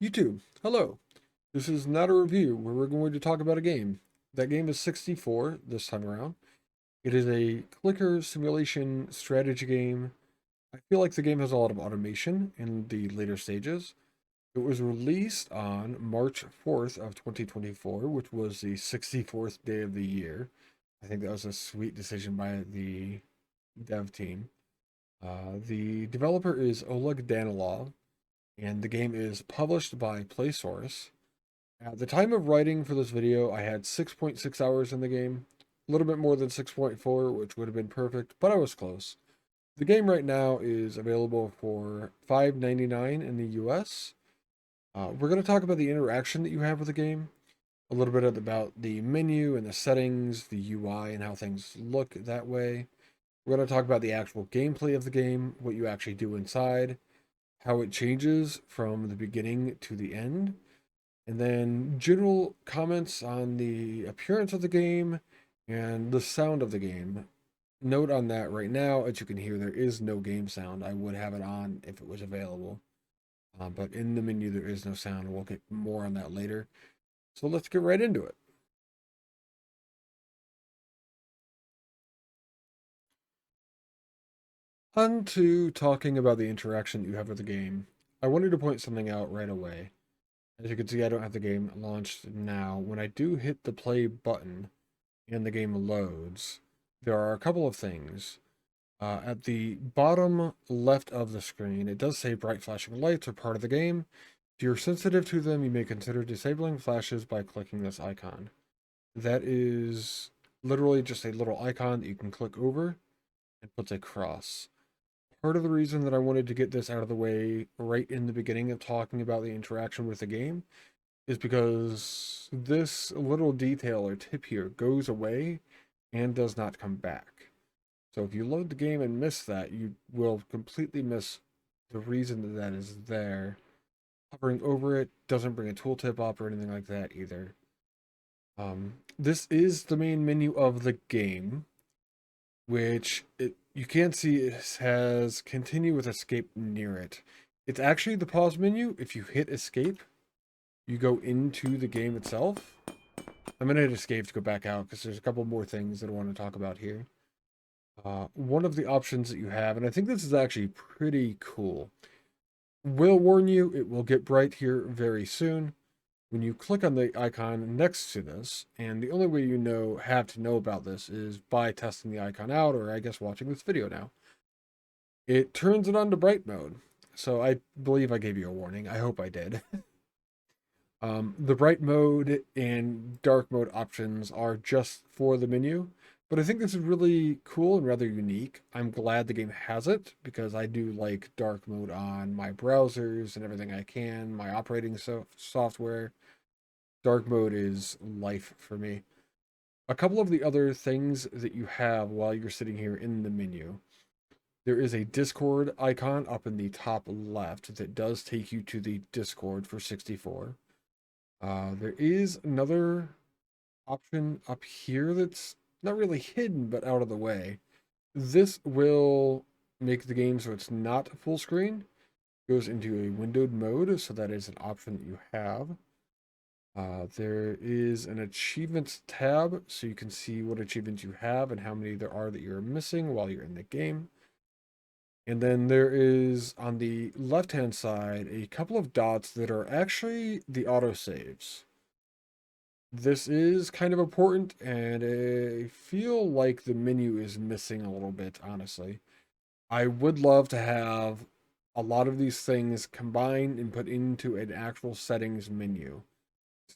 YouTube, hello. This is not a review where we're going to talk about a game. That game is 64 this time around. It is a clicker simulation strategy game. I feel like the game has a lot of automation in the later stages. It was released on March 4th of 2024, which was the 64th day of the year. I think that was a sweet decision by the dev team. The developer is Oleg Danilov, and the game is published by PlaySource. At the time of writing for this video, I had 6.6 hours in the game, a little bit more than 6.4, which would have been perfect, but I was close. The game right now is available for $5.99 in the US. We're going to talk about the interaction that you have with the game, a little bit about the menu and the settings, the UI, and how things look that way. We're going to talk about the actual gameplay of the game, what you actually do inside, how it changes from the beginning to the end, and then general comments on the appearance of the game and the sound of the game. Note on that right now, as you can hear, there is no game sound. I would have it on if it was available. But in the menu, there is no sound. We'll get more on that later. So let's get right into it. On to talking about the interaction that you have with the game. I wanted to point something out right away. As you can see, I don't have the game launched now. When I do hit the play button, and the game loads, there are a couple of things. At the bottom left of the screen, it does say bright flashing lights are part of the game. If you're sensitive to them, you may consider disabling flashes by clicking this icon. That is literally just a little icon that you can click over and puts a cross. Part of the reason that I wanted to get this out of the way right in the beginning of talking about the interaction with the game is because this little detail or tip here goes away and does not come back. So if you load the game and miss that, you will completely miss the reason that that is there. Hovering over it doesn't bring a tooltip up or anything like that either. This is the main menu of the game, which you can see it has continue with escape near it. It's actually the pause menu. If you hit escape, you go into the game itself. I'm gonna hit escape to go back out because there's a couple more things that I want to talk about here. One of the options that you have, and I think this is actually pretty cool, will warn you it will get bright here very soon. When you click on the icon next to this, and the only way you have to know about this is by testing the icon out, or I guess watching this video now. It turns it on to bright mode. So I believe I gave you a warning. I hope I did. The bright mode and dark mode options are just for the menu, but I think this is really cool and rather unique. I'm glad the game has it because I do like dark mode on my browsers and everything I can, my operating software. Dark mode is life for me. A couple of the other things that you have while you're sitting here in the menu. There is a Discord icon up in the top left that does take you to the Discord for 64. There is another option up here that's not really hidden, but out of the way. This will make the game so it's not full screen. Goes into a windowed mode, so that is an option that you have. There is an achievements tab, so you can see what achievements you have and how many there are that you're missing while you're in the game. And then there is, on the left-hand side, a couple of dots that are actually the autosaves. This is kind of important, and I feel like the menu is missing a little bit, honestly. I would love to have a lot of these things combined and put into an actual settings menu.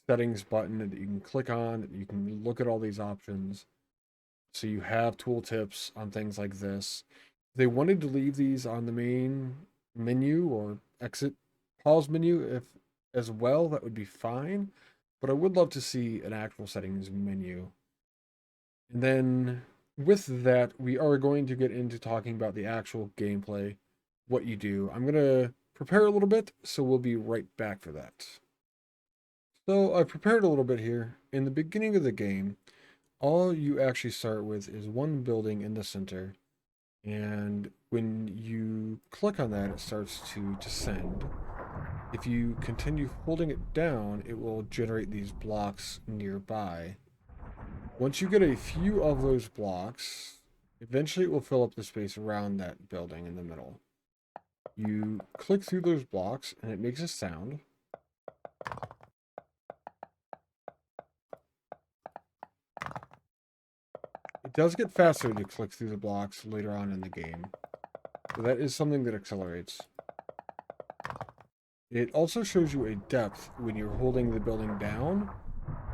Settings button that you can click on, that you can look at all these options. So you have tooltips on things like this. If they wanted to leave these on the main menu or exit pause menu if as well, that would be fine. But I would love to see an actual settings menu. And then with that, we are going to get into talking about the actual gameplay, what you do. I'm going to prepare a little bit, so we'll be right back for that. So I prepared a little bit here. In the beginning of the game, all you actually start with is one building in the center. And when you click on that, it starts to descend. If you continue holding it down, it will generate these blocks nearby. Once you get a few of those blocks, eventually it will fill up the space around that building in the middle. You click through those blocks and it makes a sound. It does get faster to click through the blocks later on in the game, so that is something that accelerates. It also shows you a depth when you're holding the building down,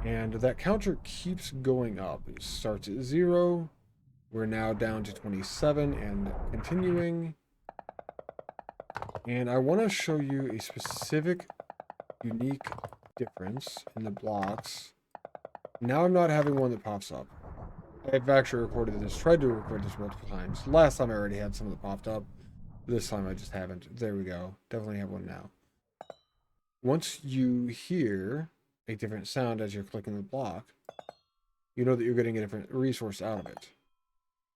and that counter keeps going up. It starts at 0, we're now down to 27 and continuing. And I want to show you a specific, unique difference in the blocks. Now I'm not having one that pops up. I've actually recorded this, tried to record this multiple times. Last time I already had some that popped up. This time I just haven't. There we go. Definitely have one now. Once you hear a different sound as you're clicking the block, you know that you're getting a different resource out of it.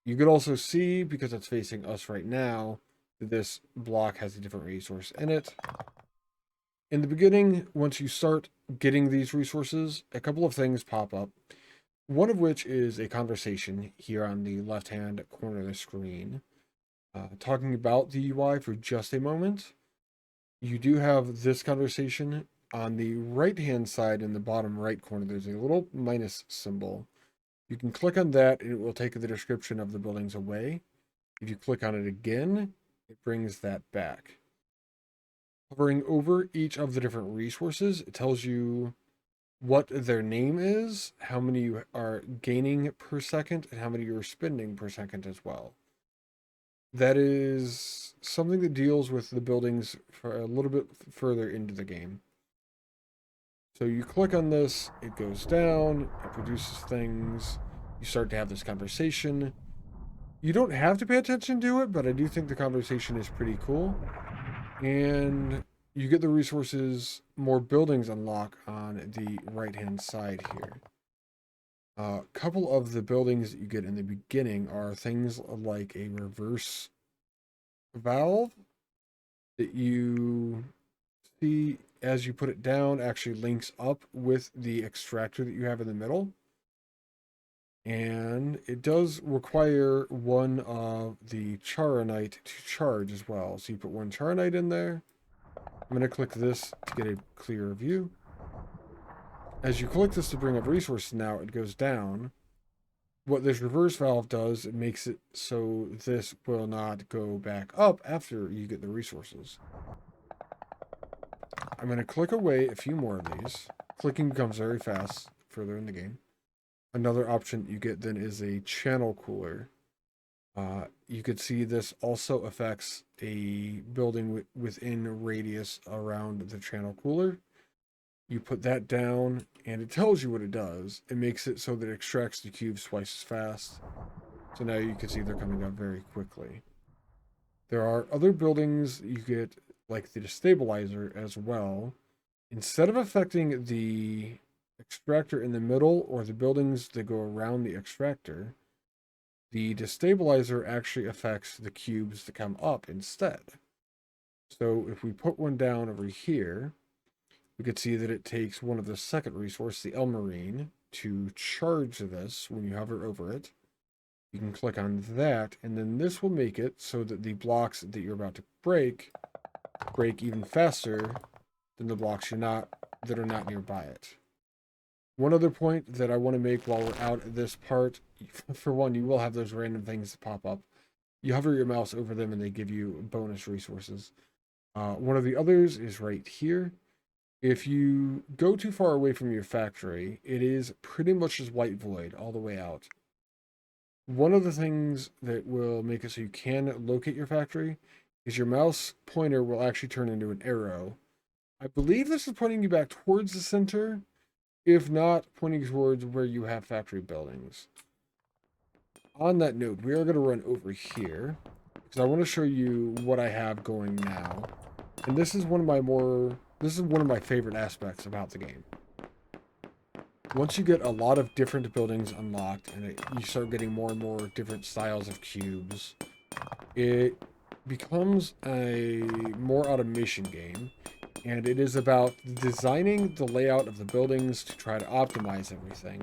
You could also see, because it's facing us right now, that this block has a different resource in it. In the beginning, once you start getting these resources, a couple of things pop up. One of which is a conversation here on the left-hand corner of the screen, talking about the UI for just a moment. You do have this conversation. On the right-hand side in the bottom right corner, there's a little minus symbol. You can click on that and it will take the description of the buildings away. If you click on it again, it brings that back. Hovering over each of the different resources, it tells you what their name is, how many you are gaining per second, and how many you're spending per second as well. That is something that deals with the buildings for a little bit further into the game. So you click on this, it goes down, it produces things, you start to have this conversation. You don't have to pay attention to it, but I do think the conversation is pretty cool. And you get the resources, more buildings unlock on the right-hand side here. A couple of the buildings that you get in the beginning are things like a reverse valve that you see as you put it down actually links up with the extractor that you have in the middle. And it does require one of the charonite to charge as well. So you put one charonite in there. I'm going to click this to get a clearer view. As you click this to bring up resources now, it goes down. What this reverse valve does, it makes it so this will not go back up after you get the resources. I'm going to click away a few more of these. Clicking becomes very fast further in the game. Another option you get then is a channel cooler. You could see this also affects a building within radius around the channel cooler. You put that down and it tells you what it does. It makes it so that it extracts the cubes twice as fast. So now you can see they're coming up very quickly. There are other buildings you get, like the destabilizer as well. Instead of affecting the extractor in the middle or the buildings that go around the extractor, the destabilizer actually affects the cubes that come up instead. So if we put one down over here, we could see that it takes one of the second resource, the Elmarine, to charge this when you hover over it. You can click on that, and then this will make it so that the blocks that you're about to break even faster than the blocks that are not nearby it. One other point that I want to make while we're out at this part, for one, you will have those random things that pop up. You hover your mouse over them and they give you bonus resources. One of the others is right here. If you go too far away from your factory, it is pretty much just white void all the way out. One of the things that will make it so you can locate your factory is your mouse pointer will actually turn into an arrow. I believe this is pointing you back towards the center, if not pointing towards where you have factory buildings. On that note, we are going to run over here because I want to show you what I have going now. And this is one of my favorite aspects about the game. Once you get a lot of different buildings unlocked and you start getting more and more different styles of cubes, it becomes a more automation game. and it is about designing the layout of the buildings to try to optimize everything.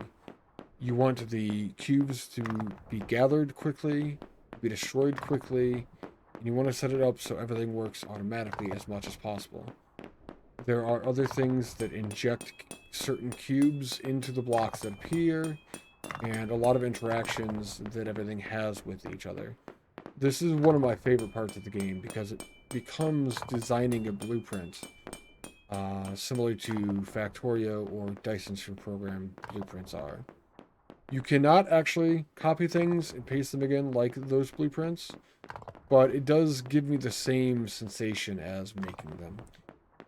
You want the cubes to be gathered quickly, be destroyed quickly, and you want to set it up so everything works automatically as much as possible. There are other things that inject certain cubes into the blocks that appear, and a lot of interactions that everything has with each other. This is one of my favorite parts of the game because it becomes designing a blueprint, similar to Factorio or Dyson's program blueprints are. You cannot actually copy things and paste them again like those blueprints, but it does give me the same sensation as making them.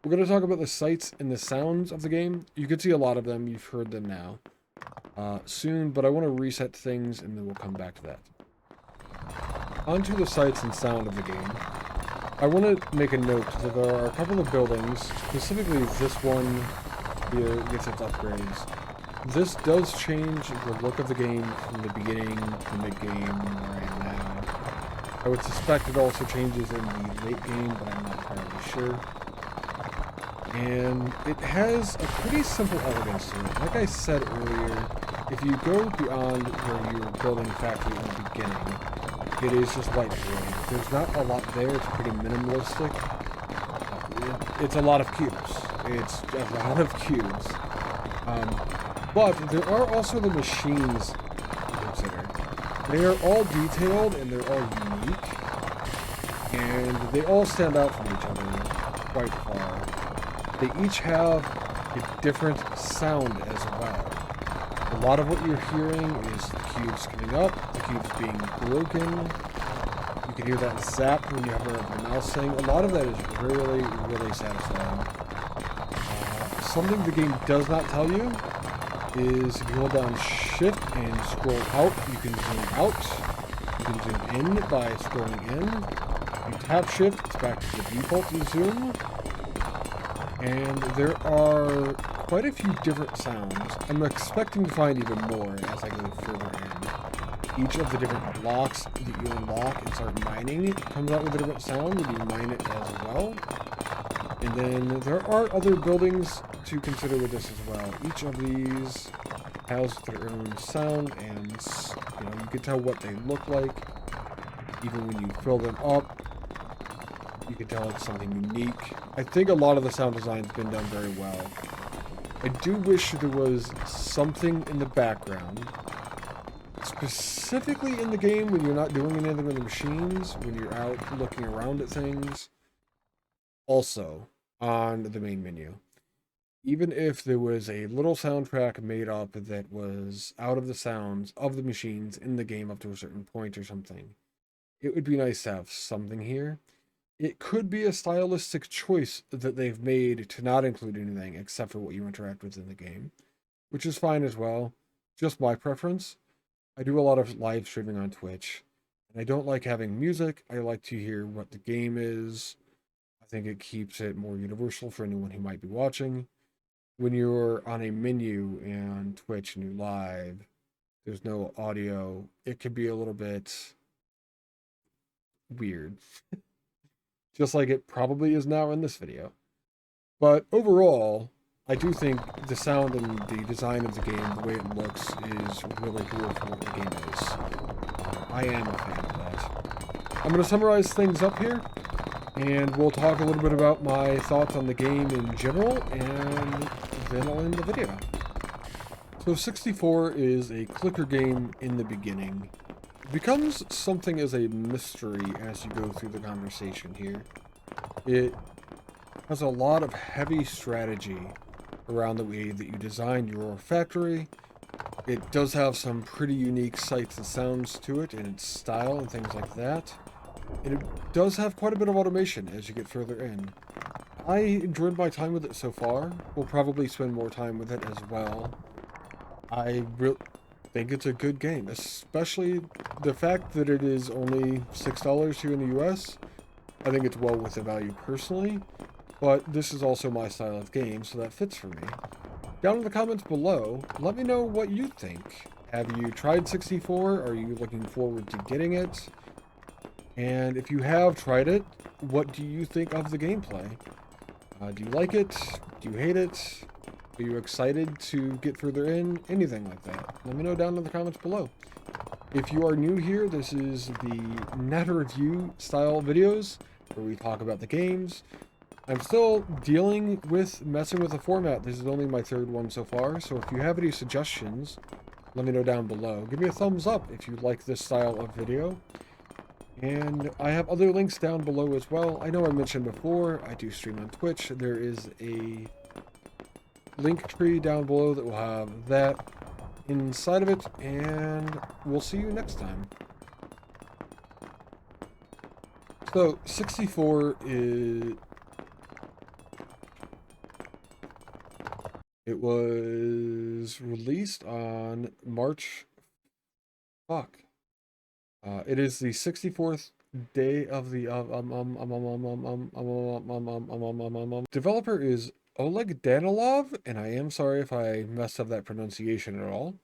We're going to talk about the sights and the sounds of the game. You can see a lot of them. You've heard them now. Soon, but I want to reset things and then we'll come back to that. Onto the sights and sound of the game. I want to make a note that there are a couple of buildings, specifically this one here gets its upgrades. This does change the look of the game from the beginning to mid-game where I am now. I would suspect it also changes in the late game, but I'm not entirely sure. And it has a pretty simple elegance to it. Like I said earlier, if you go beyond where you're building a factory in the beginning, it is just light gray. There's not a lot there. It's pretty minimalistic. It's a lot of cubes. It's a lot of cubes. But there are also the machines to consider. They are all detailed and they're all unique. And they all stand out from each other quite far. They each have a different sound as well. A lot of what you're hearing is the cubes coming up, the cubes being broken. You can hear that zap when you have a mouse saying. A lot of that is really, really satisfying. Something the game does not tell you is if you hold down shift and scroll out, you can zoom out. You can zoom in by scrolling in. You tap shift, it's back to the default zoom. And there are quite a few different sounds. I'm expecting to find even more as I go further in. Each of the different blocks that you unlock and start mining comes out with a different sound when you mine it as well. And then there are other buildings to consider with this as well. Each of these has their own sound, and you can tell what they look like. Even when you fill them up, you can tell it's something unique. I think a lot of the sound design's been done very well. I do wish there was something in the background, specifically in the game when you're not doing anything with the machines, when you're out looking around at things. Also, on the main menu. Even if there was a little soundtrack made up that was out of the sounds of the machines in the game up to a certain point or something, it would be nice to have something here. It could be a stylistic choice that they've made to not include anything except for what you interact with in the game, which is fine as well. Just my preference. I do a lot of live streaming on Twitch, and I don't like having music. I like to hear what the game is. I think it keeps it more universal for anyone who might be watching. When you're on a menu and Twitch and you live, there's no audio. It can be a little bit weird. Just like it probably is now in this video. But overall, I do think the sound and the design of the game, the way it looks, is really cool for what the game is. I am a fan of that. I'm going to summarize things up here, and we'll talk a little bit about my thoughts on the game in general, and then I'll end the video. So 64 is a clicker game in the beginning. It becomes something as a mystery as you go through the conversation here. It has a lot of heavy strategy around the way that you design your factory. It does have some pretty unique sights and sounds to it in its style and things like that. And it does have quite a bit of automation as you get further in. I enjoyed my time with it so far. We'll probably spend more time with it as well. I think it's a good game, especially the fact that it is only $6 here in the US. I think it's well worth the value personally, but this is also my style of game, so that fits for me. Down in the comments below, let me know what you think. Have you tried 64? Are you looking forward to getting it? And if you have tried it, what do you think of the gameplay? Do you like it? Do you hate it? Are you excited to get further in? Anything like that. Let me know down in the comments below. If you are new here, this is the net review style videos where we talk about the games. I'm still dealing with messing with the format. This is only my third one so far, so if you have any suggestions, let me know down below. Give me a thumbs up if you like this style of video. And I have other links down below as well. I know I mentioned before, I do stream on Twitch. There is a link tree down below that will have that inside of it, and we'll see you next time. So, 64 is... It was released on March... Fuck. It is the 64th day of the developer is Oleg Danilov, and I am sorry if I messed up that pronunciation at all.